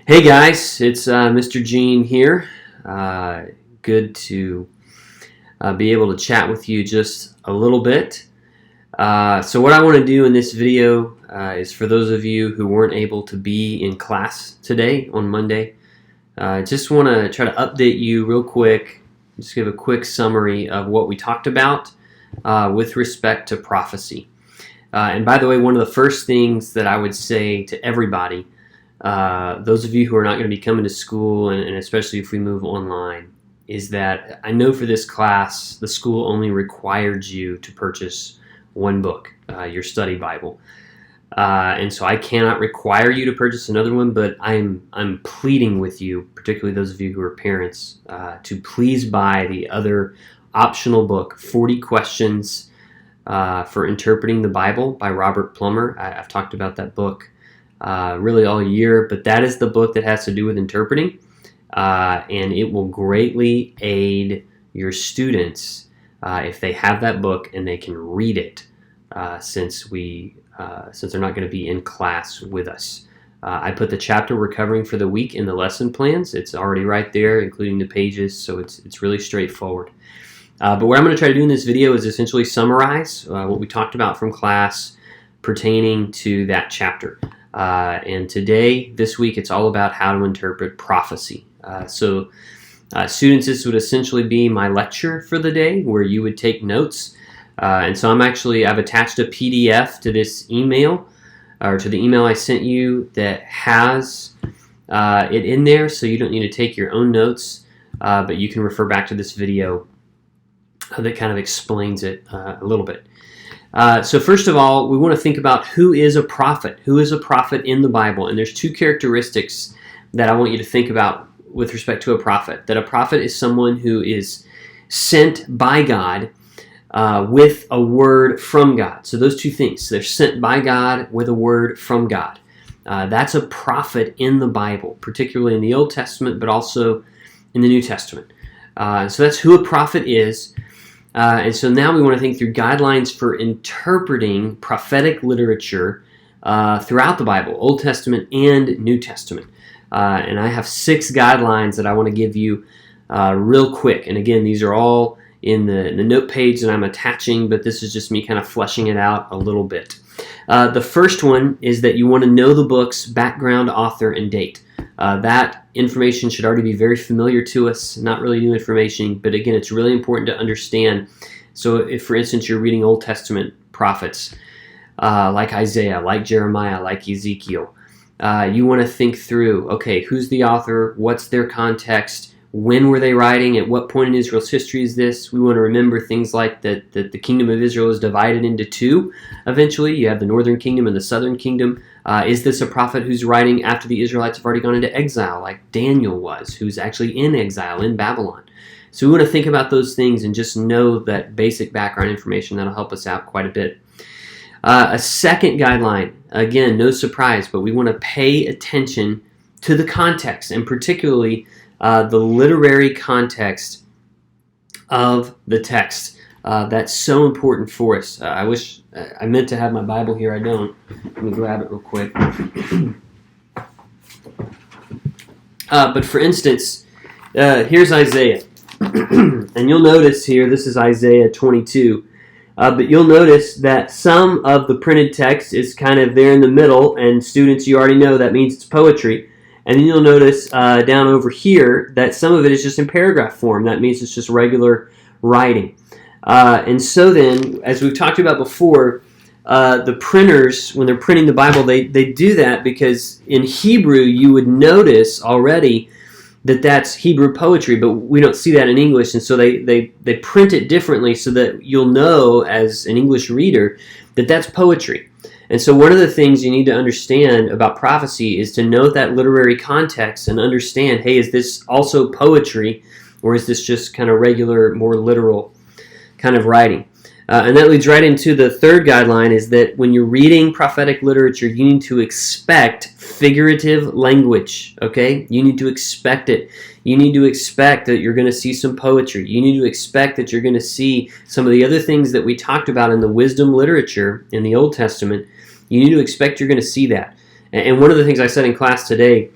Hey guys, it's Mr. Gene here. Good to be able to chat with you just a little bit. So what I want to do in this video is for those of you who weren't able to be in class today on Monday, just want to try to update you real quick, just give a quick summary of what we talked about with respect to prophecy. And by the way, one of the first things that I would say to everybody, those of you who are not going to be coming to school, and especially if we move online, is that I know for this class, the school only required you to purchase one book, your study Bible. And so I cannot require you to purchase another one, but I'm pleading with you, particularly those of you who are parents, to please buy the other optional book, 40 Questions for Interpreting the Bible by Robert Plummer. I've talked about that book really all year, but that is the book that has to do with interpreting, and it will greatly aid your students if they have that book and they can read it, since they're not going to be in class with us. I put the chapter we're covering for the week in the lesson plans. It's already right there, including the pages, so it's really straightforward. But what I'm going to try to do in this video is essentially summarize what we talked about from class pertaining to that chapter. And today, this week, it's all about how to interpret prophecy. So students, this would essentially be my lecture for the day where you would take notes. And so I've attached a PDF to this email, or to the email I sent you, that has it in there, so you don't need to take your own notes, but you can refer back to this video that kind of explains it a little bit. So first of all, we want to think about who is a prophet. Who is a prophet in the Bible? And there's two characteristics that I want you to think about with respect to a prophet. That a prophet is someone who is sent by God with a word from God. So those two things. They're sent by God with a word from God. That's a prophet in the Bible, particularly in the Old Testament, but also in the New Testament. So that's who a prophet is. And so now we want to think through guidelines for interpreting prophetic literature throughout the Bible, Old Testament and New Testament. And I have 6 guidelines that I want to give you real quick. And again, these are all in the note page that I'm attaching, but this is just me kind of fleshing it out a little bit. The first one is that you want to know the book's background, author, and date. That information should already be very familiar to us, not really new information, but again, it's really important to understand. So if, for instance, you're reading Old Testament prophets, like Isaiah, like Jeremiah, like Ezekiel, you want to think through, okay, who's the author, what's their context, when were they writing, at what point in Israel's history is this? We want to remember things like that the kingdom of Israel is divided into 2 eventually. You have the northern kingdom and the southern kingdom. Is this a prophet who's writing after the Israelites have already gone into exile, like Daniel was, who's actually in exile in Babylon? So we want to think about those things and just know that basic background information. That'll help us out quite a bit. A second guideline, again, no surprise, but we want to pay attention to the context, and particularly the literary context of the text. That's so important for us. I wish I meant to have my Bible here. I don't. Let me grab it real quick. But for instance, here's Isaiah. And you'll notice here, this is Isaiah 22. But you'll notice that some of the printed text is kind of there in the middle, and students, you already know that means it's poetry. And then you'll notice down over here that some of it is just in paragraph form. That means it's just regular writing. And so then, as we've talked about before, the printers, when they're printing the Bible, they do that because in Hebrew you would notice already that that's Hebrew poetry, but we don't see that in English, and so they print it differently so that you'll know as an English reader that that's poetry. And so one of the things you need to understand about prophecy is to know that literary context and understand, hey, is this also poetry, or is this just kind of regular, more literal kind of writing? And that leads right into the third guideline, is that when you're reading prophetic literature, you need to expect figurative language, okay? You need to expect it. You need to expect that you're going to see some poetry. You need to expect that you're going to see some of the other things that we talked about in the wisdom literature in the Old Testament. You need to expect you're going to see that. And one of the things I said in class today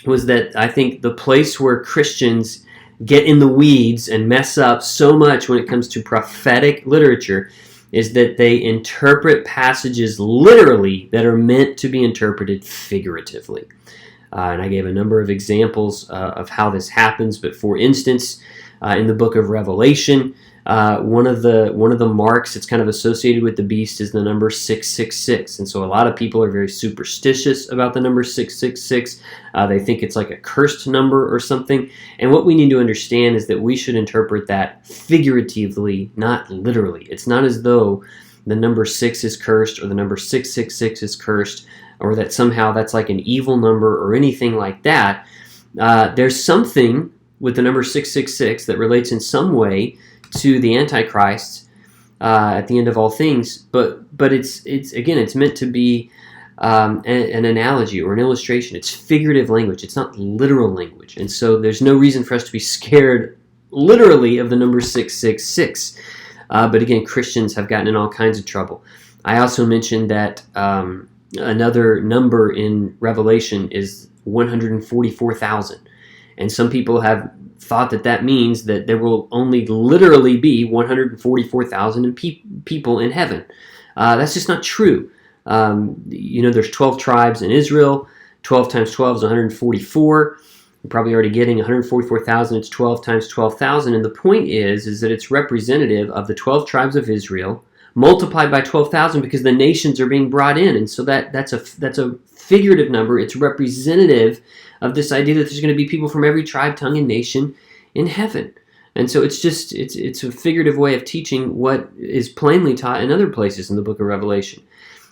was that I think the place where Christians get in the weeds and mess up so much when it comes to prophetic literature is that they interpret passages literally that are meant to be interpreted figuratively. And I gave a number of examples of how this happens, but for instance, in the book of Revelation, one of the marks that's kind of associated with the beast is the number 666, and so a lot of people are very superstitious about the number 666. They think it's like a cursed number or something, and what we need to understand is that we should interpret that figuratively, not literally. It's not as though the number 6 is cursed or the number 666 is cursed, or that somehow that's like an evil number or anything like that. There's something with the number 666 that relates in some way to the Antichrist at the end of all things, but it's meant to be an analogy or an illustration. It's figurative language. It's not literal language, and so there's no reason for us to be scared literally of the number 666. But again, Christians have gotten in all kinds of trouble. I also mentioned that another number in Revelation is 144,000, and some people have thought that means that there will only literally be 144,000 people in heaven. That's just not true. There's 12 tribes in Israel. 12 times 12 is 144. You're probably already getting 144,000. It's 12 times 12,000. And the point is that it's representative of the 12 tribes of Israel multiplied by 12,000 because the nations are being brought in. And so that's a figurative number. It's representative of this idea that there's going to be people from every tribe, tongue, and nation in heaven. And so it's a figurative way of teaching what is plainly taught in other places in the book of Revelation.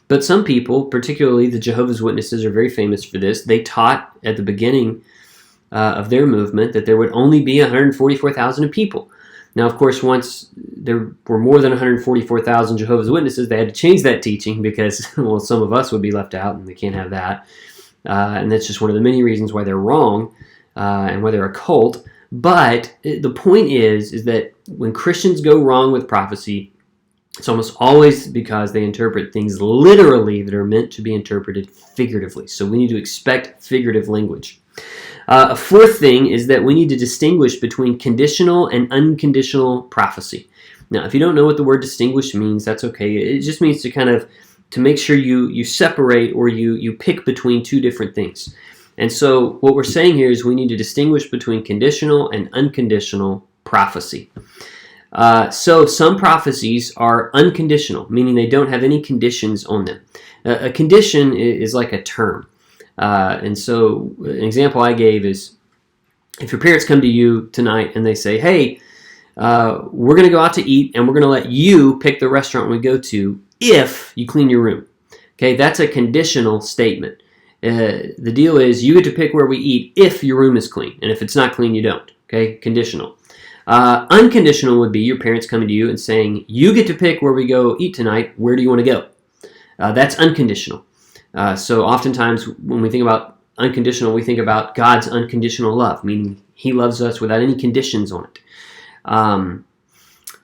But some people, particularly the Jehovah's Witnesses, are very famous for this. They taught at the beginning of their movement that there would only be 144,000 people. Now, of course, once there were more than 144,000 Jehovah's Witnesses, they had to change that teaching because, well, some of us would be left out, and they can't have that. And that's just one of the many reasons why they're wrong and why they're a cult. But the point is that when Christians go wrong with prophecy, it's almost always because they interpret things literally that are meant to be interpreted figuratively. So we need to expect figurative language. A fourth thing is that we need to distinguish between conditional and unconditional prophecy. Now, if you don't know what the word distinguish means, that's okay. It just means to make sure you separate or you pick between two different things. And so what we're saying here is we need to distinguish between conditional and unconditional prophecy. So some prophecies are unconditional, meaning they don't have any conditions on them. A condition is like a term. And so an example I gave is if your parents come to you tonight and they say, hey, we're going to go out to eat and we're going to let you pick the restaurant we go to if you clean your room. Okay, that's a conditional statement. The deal is you get to pick where we eat if your room is clean, and if it's not clean, you don't. Okay, conditional. Unconditional would be your parents coming to you and saying, you get to pick where we go eat tonight. Where do you want to go? That's unconditional. So oftentimes when we think about unconditional, we think about God's unconditional love, meaning He loves us without any conditions on it.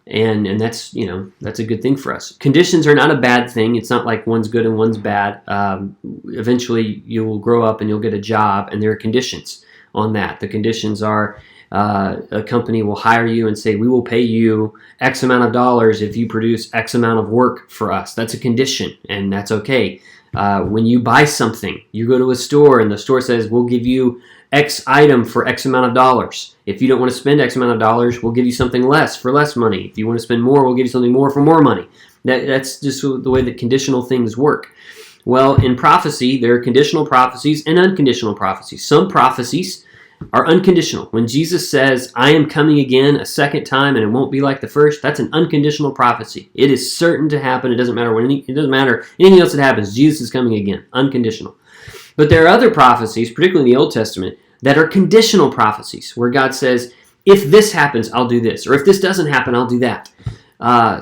And that's a good thing for us. Conditions are not a bad thing. It's not like one's good and one's bad. Eventually you will grow up and you'll get a job, and there are conditions on that. The conditions are a company will hire you and say, we will pay you X amount of dollars if you produce X amount of work for us. That's a condition, and that's okay. When you buy something, you go to a store and the store says, we'll give you X item for X amount of dollars. If you don't want to spend X amount of dollars, we'll give you something less for less money. If you want to spend more, we'll give you something more for more money. That's just the way that conditional things work. Well, in prophecy, there are conditional prophecies and unconditional prophecies. Some prophecies are unconditional. When Jesus says, I am coming again a second time and it won't be like the first, that's an unconditional prophecy. It is certain to happen. It doesn't matter anything else that happens. Jesus is coming again. Unconditional. But there are other prophecies, particularly in the Old Testament, that are conditional prophecies, where God says, if this happens, I'll do this. Or if this doesn't happen, I'll do that.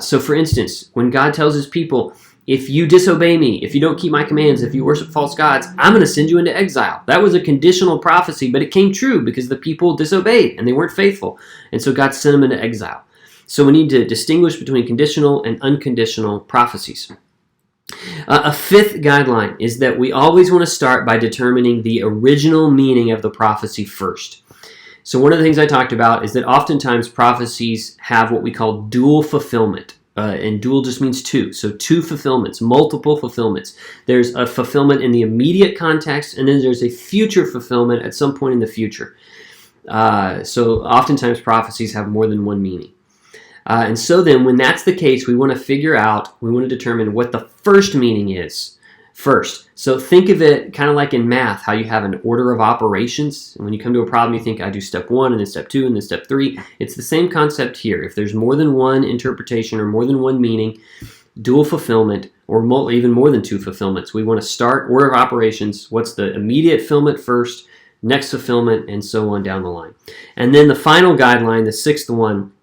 So for instance, when God tells His people, if you disobey me, if you don't keep my commands, if you worship false gods, I'm going to send you into exile. That was a conditional prophecy, but it came true because the people disobeyed and they weren't faithful. And so God sent them into exile. So we need to distinguish between conditional and unconditional prophecies. A fifth guideline is that we always want to start by determining the original meaning of the prophecy first. So one of the things I talked about is that oftentimes prophecies have what we call dual fulfillment. And dual just means two. So two fulfillments, multiple fulfillments. There's a fulfillment in the immediate context, and then there's a future fulfillment at some point in the future. So oftentimes prophecies have more than one meaning. And so then when that's the case, we want to determine what the first meaning is first. So think of it kind of like in math, how you have an order of operations. And when you come to a problem, you think, I do step 1, and then step 2, and then step 3. It's the same concept here. If there's more than one interpretation or more than one meaning, dual fulfillment, or even more than two fulfillments, we want to start order of operations. What's the immediate fulfillment first, next fulfillment, and so on down the line. And then the final guideline, the sixth one,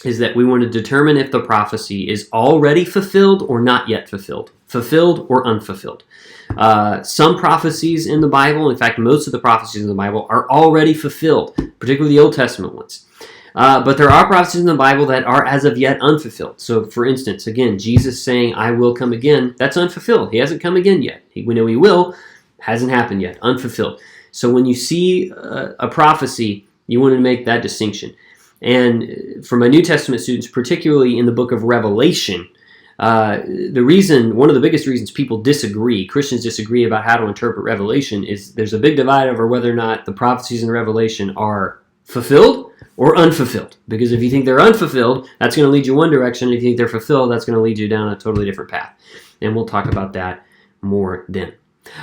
is that we want to determine if the prophecy is already fulfilled or not yet fulfilled or unfulfilled. Some prophecies in the Bible, in fact, most of the prophecies in the Bible are already fulfilled, particularly the Old Testament ones. But there are prophecies in the Bible that are as of yet unfulfilled. So, for instance, again, Jesus saying, I will come again, that's unfulfilled. He hasn't come again yet. We know he will, hasn't happened yet, unfulfilled. So when you see a prophecy, you want to make that distinction. And for my New Testament students, particularly in the book of Revelation, one of the biggest reasons Christians disagree about how to interpret Revelation is there's a big divide over whether or not the prophecies in Revelation are fulfilled or unfulfilled. Because if you think they're unfulfilled, that's going to lead you one direction. If you think they're fulfilled, that's going to lead you down a totally different path. And we'll talk about that more then.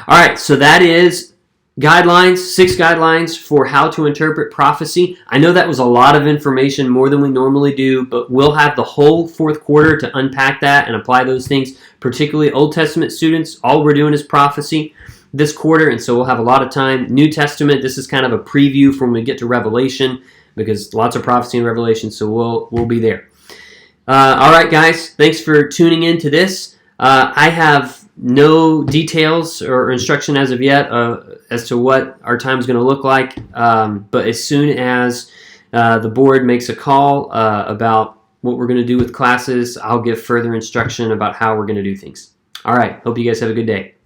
All right, so that is guidelines, 6 guidelines for how to interpret prophecy. I know that was a lot of information, more than we normally do, but we'll have the whole fourth quarter to unpack that and apply those things, particularly Old Testament students. All we're doing is prophecy this quarter, and so we'll have a lot of time. New Testament, this is kind of a preview for when we get to Revelation, because lots of prophecy in Revelation, so we'll be there. All right, guys, thanks for tuning in to this. I have no details or instruction as of yet as to what our time is going to look like, but as soon as the board makes a call about what we're going to do with classes, I'll give further instruction about how we're going to do things. All right, hope you guys have a good day.